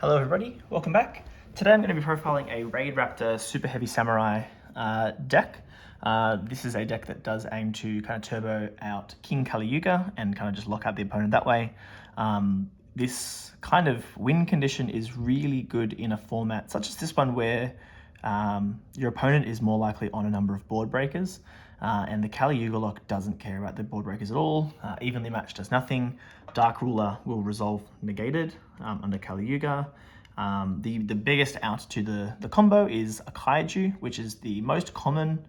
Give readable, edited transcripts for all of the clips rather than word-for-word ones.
Hello everybody, welcome back. Today I'm going to be profiling a Raidraptor Superheavy Samurai deck. This is a deck that does aim to kind of turbo out King Yuga and kind of just lock out the opponent that way. This kind of win condition is really good in a format such as this one where your opponent is more likely on a number of board breakers, and the Kali Yuga lock doesn't care about the board breakers at all. Evenly matched does nothing. Dark Ruler will resolve negated under Kali Yuga. The biggest out to the combo is a Kaiju, which is the most common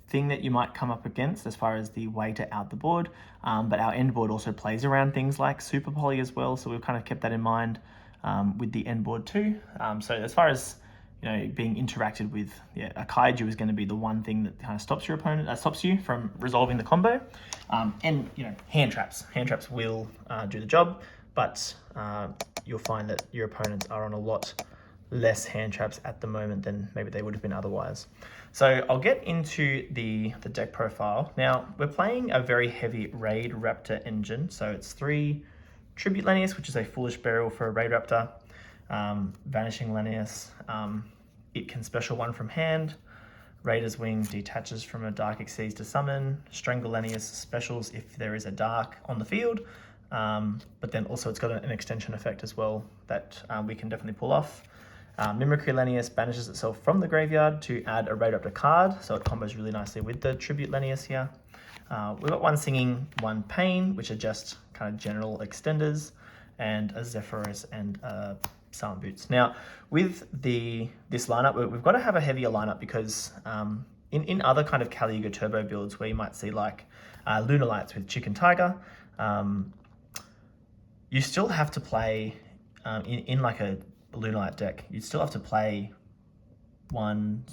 thing that you might come up against as far as the way to out the board. But our end board also plays around things like Super Poly as well, so we've kind of kept that in mind with the end board too. So as far as being interacted with, a Kaiju is going to be the one thing that kind of stops your opponent, stops you from resolving the combo. And hand traps. Hand traps will do the job, but you'll find that your opponents are on a lot less hand traps at the moment than maybe they would have been otherwise. So I'll get into the deck profile. Now, we're playing a very heavy Raidraptor engine. So it's 3 Tribute Lanius, which is a Foolish Burial for a Raidraptor. Vanishing Lanius, it can special 1 from hand. Raider's Wing detaches from a Dark Exceeds to summon. Strangle Lanius specials if there is a Dark on the field. But then also it's got an extension effect as well that we can definitely pull off. Mimicry Lanius banishes itself from the graveyard to add a Raidraptor card, so it combos really nicely with the Tribute Lanius here. We've got 1 Singing, 1 Pain, which are just kind of general extenders, and a Zephyrus and a Silent Boots. Now, with this lineup, we've got to have a heavier lineup because in other kind of Kali Yuga turbo builds where you might see like Lunar Lights with Chicken Tiger, you still have to play, in like a Lunar Light deck, you still have to play 1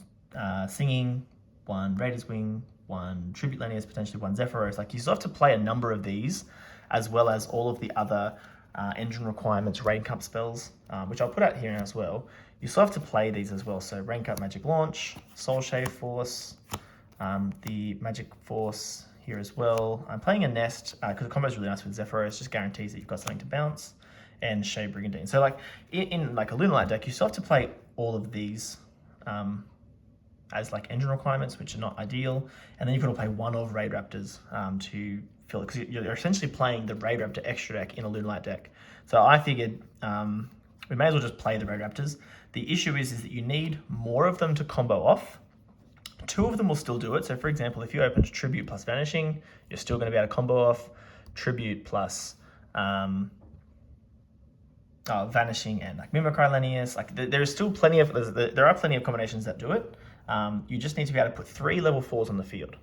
Singing, 1 Raider's Wing, 1 Tribute Lanius, potentially 1 Zephyros. Like you still have to play a number of these, as well as all of the other engine requirements, Rain Cup spells, which I'll put out here as well. You still have to play these as well. So Rain Cup Magic Launch, Soul Shave Force, the Magic Force here as well. I'm playing a Nest because the combo is really nice with Zephyros, just guarantees that you've got something to bounce, and Shade Brigandine. So like in like a Lunar Light deck, you still have to play all of these as like engine requirements, which are not ideal. And then you've got to play 1 of Raidraptors to fill it, because you're essentially playing the Raidraptor extra deck in a Lunar Light deck. So I figured we may as well just play the Raidraptors. The issue is that you need more of them to combo off. 2 of them will still do it. So for example, if you opened Tribute plus Vanishing, you're still going to be able to combo off Tribute plus Vanishing and like Mimicry Lanius. Like there is still plenty of, there are plenty of combinations that do it. You just need to be able to put 3 level 4s on the field.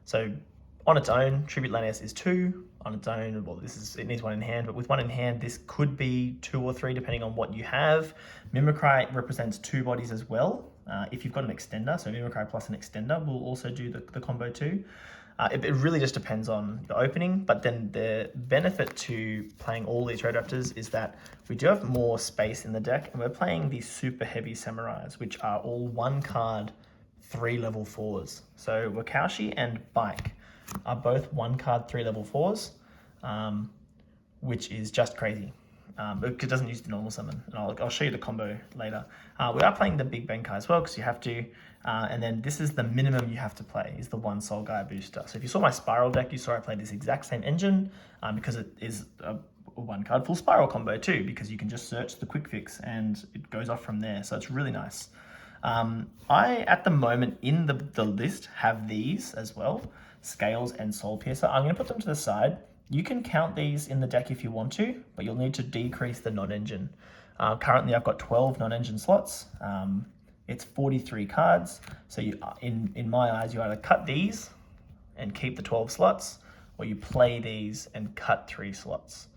So on its own, Tribute Lanius is 2. On its own, well, it needs 1 in hand, but with 1 in hand, this could be 2 or 3 depending on what you have. Mimicry represents 2 bodies as well. If you've got an extender, so Mimicry plus an extender will also do the combo too. It really just depends on the opening, but then the benefit to playing all these Raidraptors is that we do have more space in the deck, and we're playing these Superheavy Samurais, which are all 1 card, 3 level 4s. So Wakaushi and Bike are both 1 card, 3 level 4s, which is just crazy. It doesn't use the normal summon, and I'll show you the combo later. We are playing the Big Benkai as well, because you have to, and then this is the minimum you have to play, is the 1 Soul Gaia booster. So if you saw my Spiral deck, you saw I played this exact same engine, because it is a 1 card full Spiral combo too, because you can just search the quick fix and it goes off from there, so it's really nice. I, at the moment, in the list, have these as well, Scales and Soul Piercer. I'm going to put them to the side. You can count these in the deck if you want to, but you'll need to decrease the non-engine. Currently, I've got 12 non-engine slots. It's 43 cards. So you, in my eyes, you either cut these and keep the 12 slots, or you play these and cut 3 slots,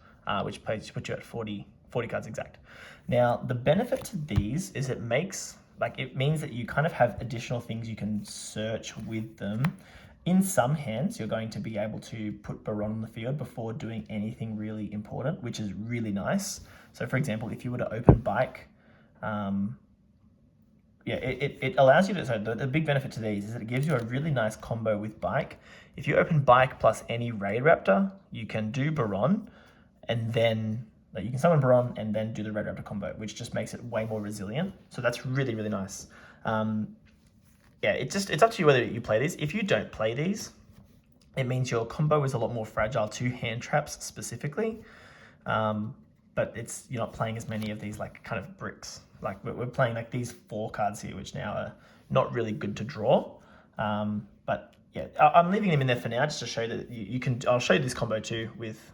which puts you at 40 cards exact. Now, the benefit to these is it means that you kind of have additional things you can search with them. In some hands, you're going to be able to put Baron on the field before doing anything really important, which is really nice. So for example, if you were to open Bike, it allows you to, so the big benefit to these is that it gives you a really nice combo with Bike. If you open Bike plus any Raidraptor, you can do Baron and then Like you can summon Baron and then do the Raidraptor combo, which just makes it way more resilient. So that's really, really nice. Yeah, it's up to you whether you play these. If you don't play these, it means your combo is a lot more fragile to hand traps specifically. But you're not playing as many of these like kind of bricks. Like we're playing like these 4 cards here, which now are not really good to draw. But yeah, I'm leaving them in there for now just to show that you can. I'll show you this combo too with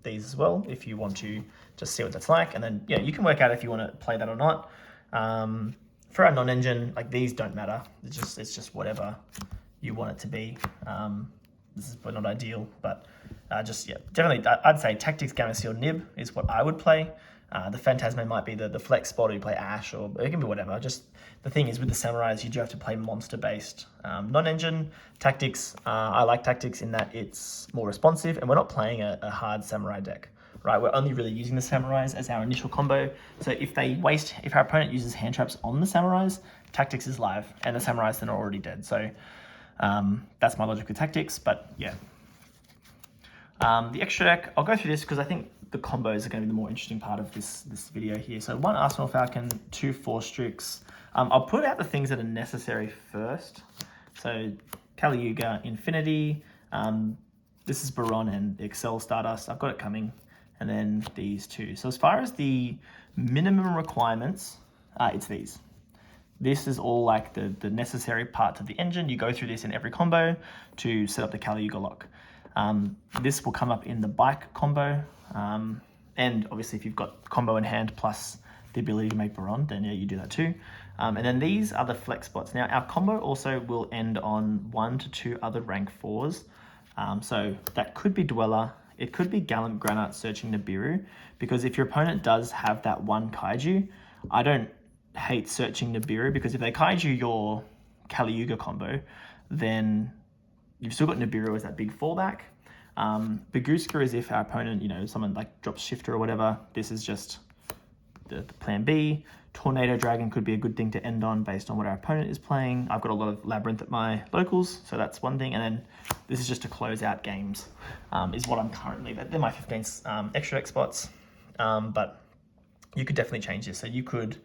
these as well if you want to just see what that's like, and then yeah, you can work out if you want to play that or not. For our non-engine, like these don't matter. It's just whatever you want it to be. This is not ideal, but definitely I'd say Tactics, Gamma Seal, Nib is what I would play. The Phantasma might be the flex spot, or you play Ash, or it can be whatever. Just the thing is with the Samurais, you do have to play monster-based. Non-engine, Tactics, I like Tactics in that it's more responsive, and we're not playing a hard Samurai deck, right? We're only really using the Samurais as our initial combo. So if our opponent uses hand traps on the Samurais, Tactics is live, and the Samurais then are already dead. So that's my logic with Tactics, but yeah. The extra deck, I'll go through this because I think the combos are going to be the more interesting part of this video here. So 1 Arsenal Falcon, 2 Force Strix. I'll put out the things that are necessary first. So Kali Yuga, Infinity. This is Baron and Excel Stardust. I've got it coming. And then these 2. So as far as the minimum requirements, it's these. This is all like the necessary parts of the engine. You go through this in every combo to set up the Kali Yuga lock. This will come up in the bike combo, and obviously if you've got combo in hand plus the ability to make Baron, then yeah, you do that too. And then these are the flex spots. Now our combo also will end on 1 to 2 other rank 4s. So that could be Dweller, it could be Gallant Granite searching Nibiru, because if your opponent does have that 1 Kaiju, I don't hate searching Nibiru, because if they Kaiju your Kali Yuga combo, then you've still got Nibiru as that big fallback. Baguska is if our opponent, someone like drops Shifter or whatever. This is just the plan B. Tornado Dragon could be a good thing to end on based on what our opponent is playing. I've got a lot of Labyrinth at my locals, so that's one thing. And then this is just to close out games, is what I'm currently, they're my 15 extra deck spots. But you could definitely change this. So you could,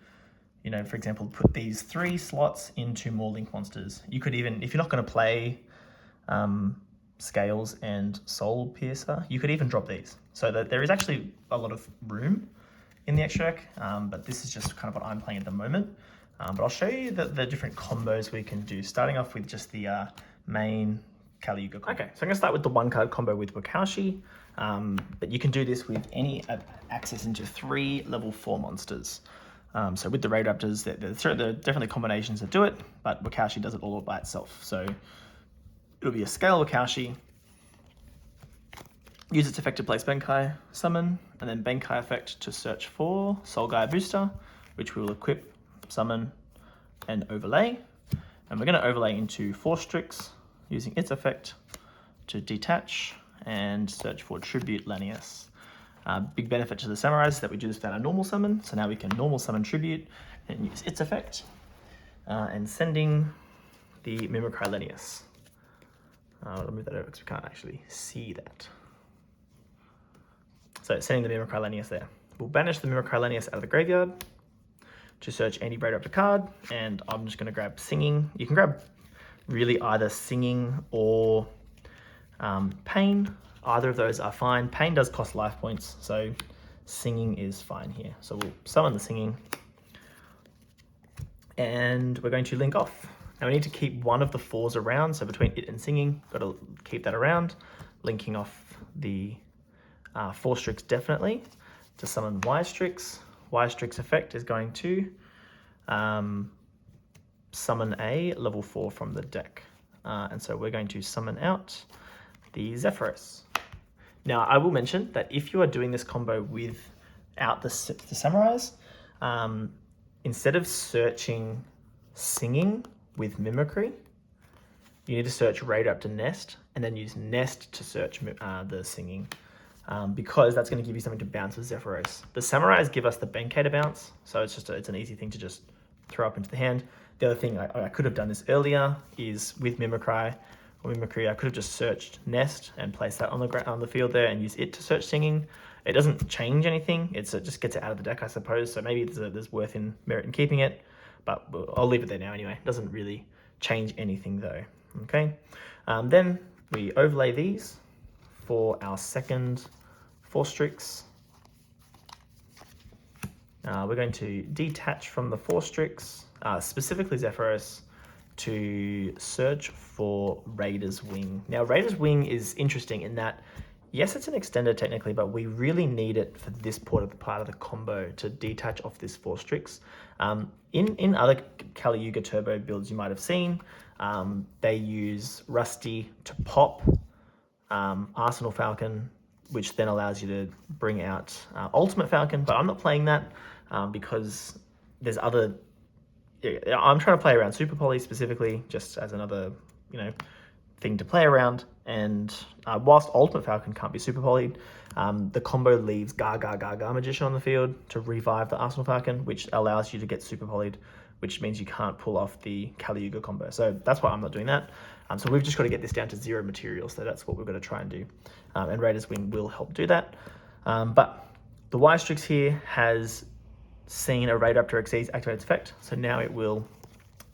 for example, put these 3 slots into more Link monsters. You could even, if you're not going to play Scales and Soul Piercer, you could even drop these. So that there is actually a lot of room in the extra deck, but this is just kind of what I'm playing at the moment. But I'll show you the different combos we can do, starting off with just the main Kali Yuga combo. Okay, so I'm going to start with the 1-card combo with Wakashi, but you can do this with any access into 3 level 4 monsters. So with the Raidraptors, there are definitely combinations that do it, but Wakashi does it all by itself. So it'll be a scale Wakashi, use its effect to place Benkai, summon, and then Benkai effect to search for Soul Gaia Booster, which we will equip, summon, and overlay. And we're going to overlay into Force Strix, using its effect to detach and search for Tribute Lanius. Big benefit to the Samurais is that we do this without a normal summon, so now we can normal summon Tribute and use its effect, and sending the Mimicry Lanius. I'll move that over because we can't actually see that. So sending the Mimicry Lanius there. We'll banish the Mimicry Lanius out of the graveyard to search any Raidraptor card, and I'm just going to grab Singing. You can grab really either Singing or Pain. Either of those are fine. Pain does cost life points, so Singing is fine here. So we'll summon the Singing, and we're going to link off. Now we need to keep one of the 4s around, so between it and Singing, got to keep that around. Linking off the Force Strix definitely to summon Y-Strix. Y-Strix effect is going to summon a level 4 from the deck. And so we're going to summon out the Zephyros. Now I will mention that if you are doing this combo without the Samurais, instead of searching Singing with Mimicry, you need to search Raidraptor Nest and then use Nest to search the Singing, because that's going to give you something to bounce with Zephyros. The Samurais give us the Benkei to bounce, so it's an easy thing to just throw up into the hand. The other thing I could have done this earlier is with Mimicry, I could have just searched Nest and placed that on the field there and use it to search Singing. It doesn't change anything. It just gets it out of the deck, I suppose. So maybe there's worth in merit in keeping it, but I'll leave it there now anyway. It doesn't really change anything though. Okay. Then we overlay these for our second 4 Strix. We're going to detach from the 4 Strix, specifically Zephyros, to search for Raider's Wing. Now, Raider's Wing is interesting in that, yes, it's an extender technically, but we really need it for this part of the combo to detach off this 4 Strix. In other Kali Yuga turbo builds you might have seen, they use Rusty to pop Arsenal Falcon, which then allows you to bring out Ultimate Falcon, but I'm not playing that because there's other... I'm trying to play around Super Poly specifically, just as another, thing to play around. And whilst Ultimate Falcon can't be Super Polyed, the combo leaves Gaga Magician on the field to revive the Arsenal Falcon, which allows you to get Super Polyed, which means you can't pull off the Kali Yuga combo. So that's why I'm not doing that. So we've just got to get this down to 0 material. So that's what we're going to try and do. And Raider's Wing will help do that. But the Y Strix here has seen a Raidraptor Xyz activate its effect. So now it will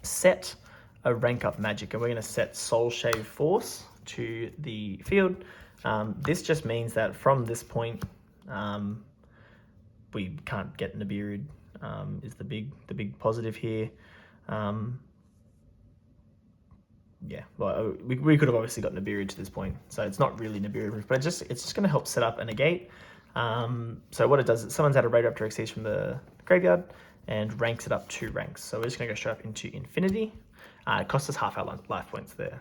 set a rank up magic, and we're going to set Soul Shave Force to the field. This just means that from this point, we can't get Nibiru, is the big positive here. Yeah, well, we could have obviously got Nibiru to this point, so it's not really Nibiru proof, but it's just going to help set up a negate. So what it does, it summons out a Raidraptor Xyz from the graveyard and ranks it up 2 ranks. So we're just going to go straight up into Infinity. It costs us half our life points there.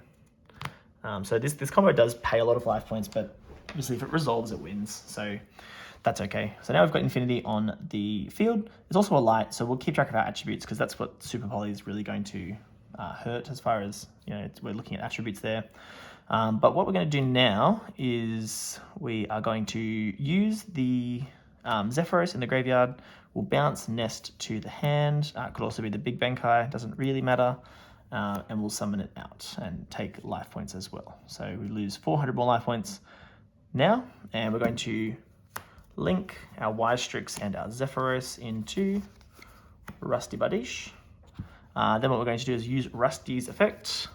So this combo does pay a lot of life points, but obviously if it resolves, it wins. So that's okay. So now we've got Infinity on the field. There's also a light, so we'll keep track of our attributes because that's what Super Poly is really going to hurt as far as, we're looking at attributes there. But what we're going to do now is we are going to use the Zephyros in the graveyard. We'll bounce Nest to the hand. It could also be the Big Bankai, doesn't really matter. And we'll summon it out and take life points as well. So we lose 400 more life points now, and we're going to link our Y Strix and our Zephyros into Rusty Badish. Then what we're going to do is use Rusty's effect,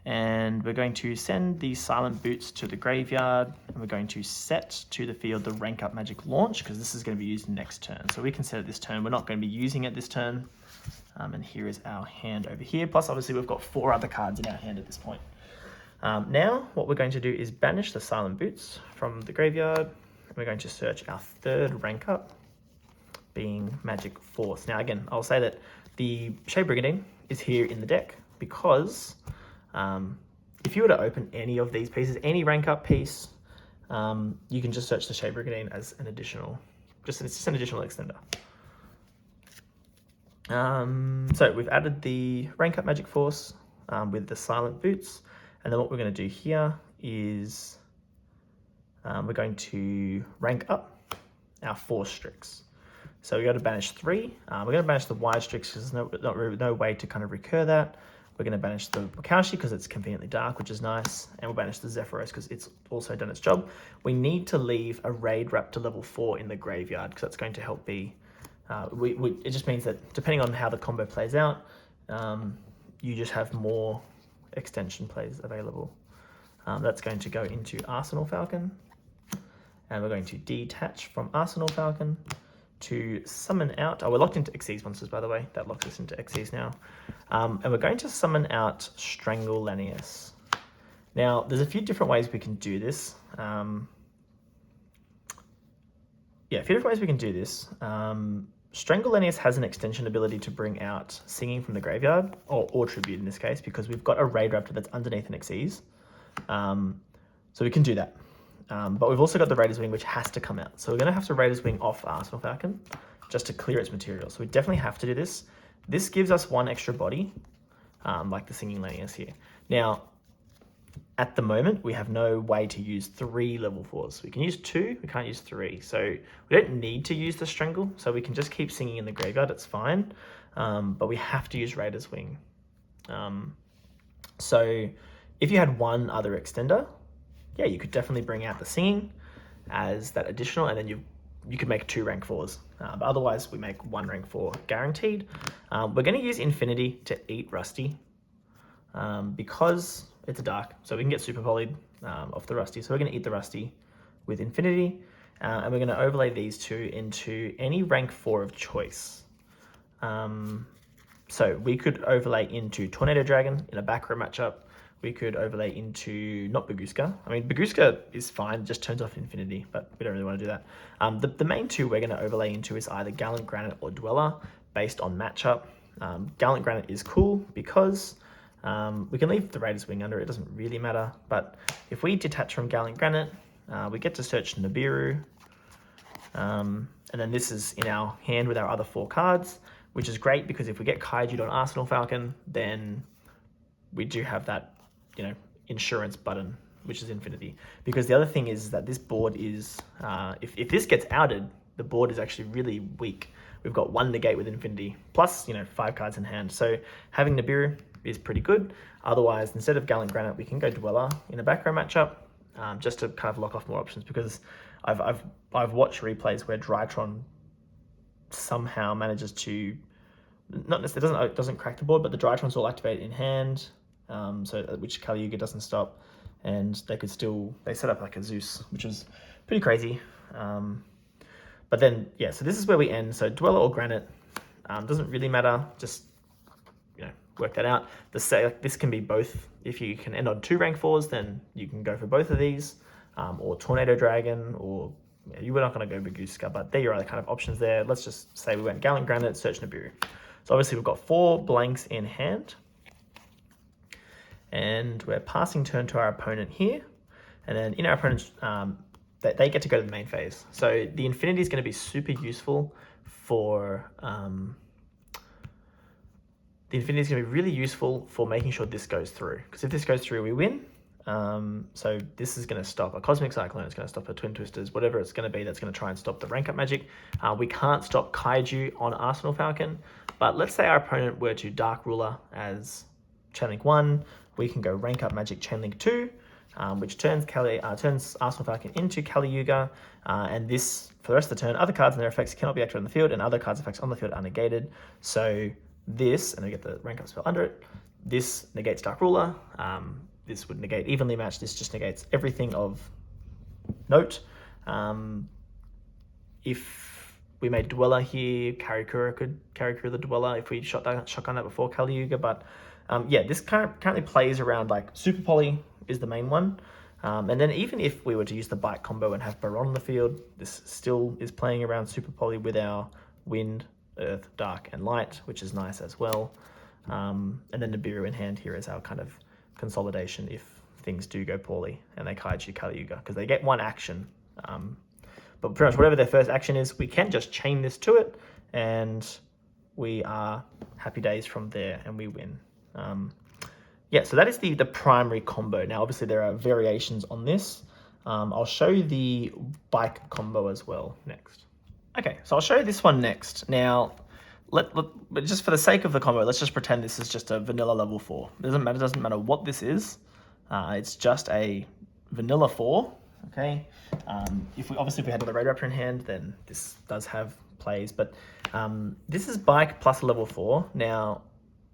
and we're going to send the Silent Boots to the graveyard, and we're going to set to the field the Rank Up Magic Launch, because this is going to be used next turn. So we can set it this turn. We're not going to be using it this turn. And here is our hand over here. Plus, obviously, we've got 4 other cards in our hand at this point. Now, what we're going to do is banish the Silent Boots from the graveyard. And we're going to search our 3rd rank up, being Magic Force. Now, again, I'll say that the Shade Brigandine is here in the deck because if you were to open any of these pieces, any rank up piece, you can just search the Shade Brigandine as an additional, it's just an additional extender. So we've added the rank up Magic Force with the Silent Boots, and then what we're going to do here is we're going to rank up our 4 Strix. So we got to banish 3. We're going to banish the Y Strix because there's no way to kind of recur that. We're going to banish the Wakaushi because it's conveniently dark, which is nice, and we'll banish the Zephyros because it's also done its job. We need to leave a Raidraptor level 4 in the graveyard because that's going to help be. It just means that depending on how the combo plays out, you just have more extension plays available. That's going to go into Arsenal Falcon, and we're going to detach from Arsenal Falcon to summon out. Oh, we're locked into Xyz monsters, by the way. That locks us into Xyz now. And we're going to summon out Strangle Lanius. Now, there's a few different ways we can do this. A few different ways we can do this. Strangle Lanius has an extension ability to bring out Singing from the graveyard, or Tribute in this case, because we've got a Raidraptor that's underneath an Xyz. So we can do that. But we've also got the Raider's Wing, which has to come out. So we're going to have to Raider's Wing off Arsenal Falcon just to clear its material. So we definitely have to do this. This gives us 1 extra body, like the Singing Lanius here. Now, at the moment, we have no way to use 3 level 4s. We can use 2, we can't use 3. So we don't need to use the Strangle, so we can just keep Singing in the graveyard, it's fine. But we have to use Raider's Wing. So if you had 1 other extender, yeah, you could definitely bring out the Singing. as that additional, and then you could make 2 rank 4s. But otherwise, we make 1 rank 4 guaranteed. We're going to use Infinity to eat Rusty because it's a dark, so we can get super polyed off the Rusty. So we're going to eat the Rusty with Infinity, and we're going to overlay these 2 into any rank 4 of choice. So we could overlay into Tornado Dragon in a back row matchup. We could overlay into, not Baguska. I mean, Baguska is fine, it just turns off Infinity, but we don't really want to do that. The main 2 we're going to overlay into is either Gallant Granite or Dweller, based on matchup. Gallant Granite is cool because we can leave the Raider's Wing under, it doesn't really matter, but if we detach from Gallant Granite, we get to search Nibiru, and then this is in our hand with our other 4 cards, which is great because if we get Kaiju'd on Arsenal Falcon, then we do have that, insurance button, which is Infinity. Because the other thing is that this board is, if this gets outed, the board is actually really weak. We've got 1 negate with Infinity, plus, 5 cards in hand. So having Nibiru is pretty good. Otherwise, instead of Gallant Granite, we can go Dweller in a back row matchup, just to kind of lock off more options, because I've watched replays where Drytron somehow manages to, not necessarily, doesn't crack the board, but the Drytron's all activated in hand, which Kali Yuga doesn't stop, and they set up like a Zeus, which was pretty crazy. But then, yeah, so this is where we end. So Dweller or Granite, doesn't really matter, just, work that out. This can be both. If you can end on 2 rank 4s, then you can go for both of these, or Tornado Dragon, or you were not going to go Baguska, but there are your other kind of options there. Let's just say we went Gallant Granite, search Nibiru. So obviously we've got 4 blanks in hand, and we're passing turn to our opponent here, and then in our opponent's, they get to go to the main phase. So the Infinity is going to be super useful for, the Infinity is going to be really useful for making sure this goes through, because if this goes through, we win. So this is going to stop a Cosmic Cyclone, it's going to stop a Twin Twisters, whatever it's going to be that's going to try and stop the rank up magic. We can't stop Kaiju on Arsenal Falcon, but let's say our opponent were to Dark Ruler as Chainlink 1, we can go rank up magic Chainlink 2, which turns Arsenal Falcon into Kali Yuga, and this, for the rest of the turn, other cards and their effects cannot be activated on the field, and other cards' effects on the field are negated. So this, and we get the rank up spell under it, this negates Dark Ruler, this would negate Evenly Matched, this just negates everything of note. If we made Dweller here, Karikura could Karikura the Dweller if we shotgun that before Kali Yuga, but yeah, this currently plays around like Super Poly is the main one. And then even if we were to use the Bite combo and have Baron on the field, this still is playing around Super Poly with our Wind, Earth, Dark, and Light, which is nice as well. And then Nibiru in hand here is our kind of consolidation if things do go poorly and they Kaiju Kali Yuga, because they get 1 action. But pretty much whatever their first action is, we can just chain this to it, and we are happy days from there, and we win. Yeah, so that is the primary combo. Now, obviously, there are variations on this. I'll show you the bike combo as well next. Okay, so I'll show you this one next. Now, but just for the sake of the combo, let's just pretend this is just a vanilla level 4. It doesn't matter what this is. It's just a vanilla 4. Okay. If we had the Raidraptor in hand, then this does have plays. But this is bike plus a level 4. Now,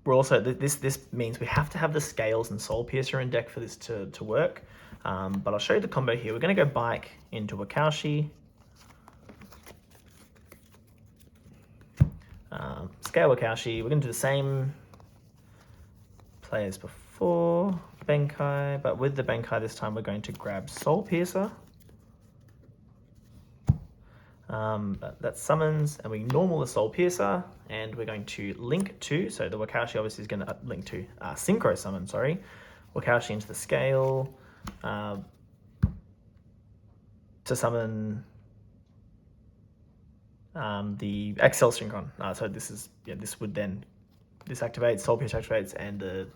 we're also this means we have to have the Scales and Soul Piercer in deck for this to work. But I'll show you the combo here. We're going to go bike into Wakaushi. Scale Wakaushi. We're going to do the same play as before, Benkai, but with the Benkai this time we're going to grab Soul Piercer. That summons, and we normal the Soul Piercer, and we're going to link to, so the Wakaushi obviously is going to link to Synchro Summon, Wakaushi into the Scale to summon the Excel Synchron. So this activates, Soul Piercer activates, and the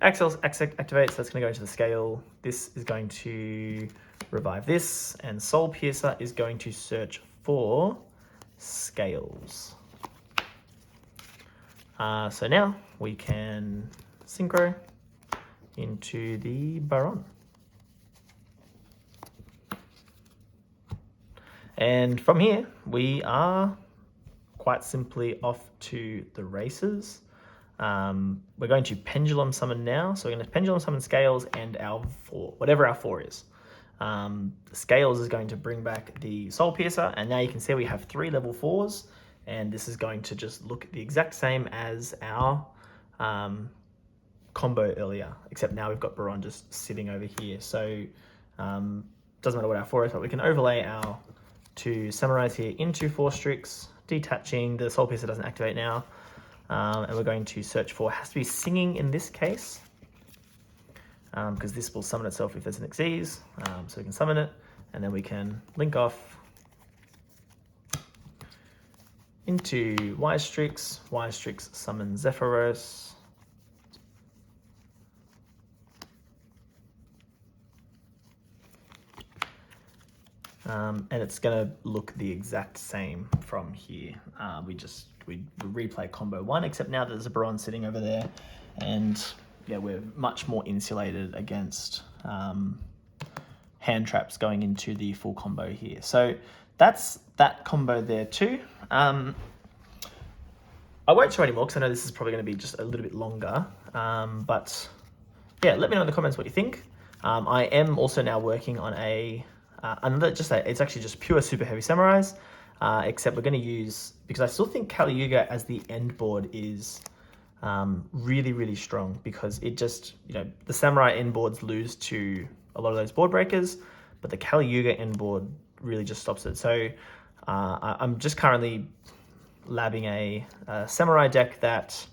Excel activates, so that's going to go into the Scale. This is going to revive this, and Soul Piercer is going to search for Scales. So now we can Synchro into the Baron. And from here, we are quite simply off to the races. We're going to pendulum summon now. So we're going to pendulum summon Scales and our 4, whatever our 4 is. Scales is going to bring back the Soul Piercer, and now you can see we have 3 level 4s, and this is going to just look the exact same as our combo earlier, except now we've got Baron just sitting over here. So doesn't matter what our 4 is, but we can overlay our 2 Samurais here into 4 Strix, detaching. The Soul Piercer doesn't activate now. And we're going to search for, has to be Singing in this case, because this will summon itself if there's an Xyz. So we can summon it, and then we can link off into Y Strix. Y Strix summon Zephyros. And it's gonna look the exact same from here. We replay combo 1, except now there's a Baron sitting over there, and yeah, we're much more insulated against hand traps going into the full combo here. So that's that combo there too. I won't show any more because I know this is probably going to be just a little bit longer, but yeah, let me know in the comments what you think. I am also now working on it's actually just pure Superheavy Samurais, except we're going to use, because I still think Kali Yuga as the end board is really, really strong, because it just, the Samurai end boards lose to a lot of those board breakers, but the Kali Yuga end board really just stops it. So I'm just currently labbing a Samurai deck that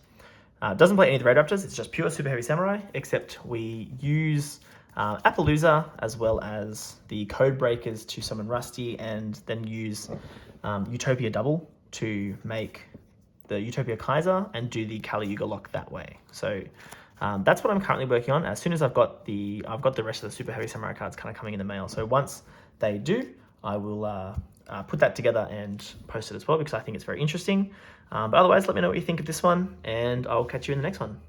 doesn't play any of the Raidraptors. It's just pure Superheavy Samurai, except we use Appaloosa as well as the Code Breakers to summon Rusty, and then use Utopia Double to make the Utopia Kaiser and do the Kali Yuga lock that way. So that's what I'm currently working on. As soon as I've got the rest of the Superheavy Samurai cards kind of coming in the mail. So once they do, I will put that together and post it as well, because I think it's very interesting. But otherwise, let me know what you think of this one, and I'll catch you in the next one.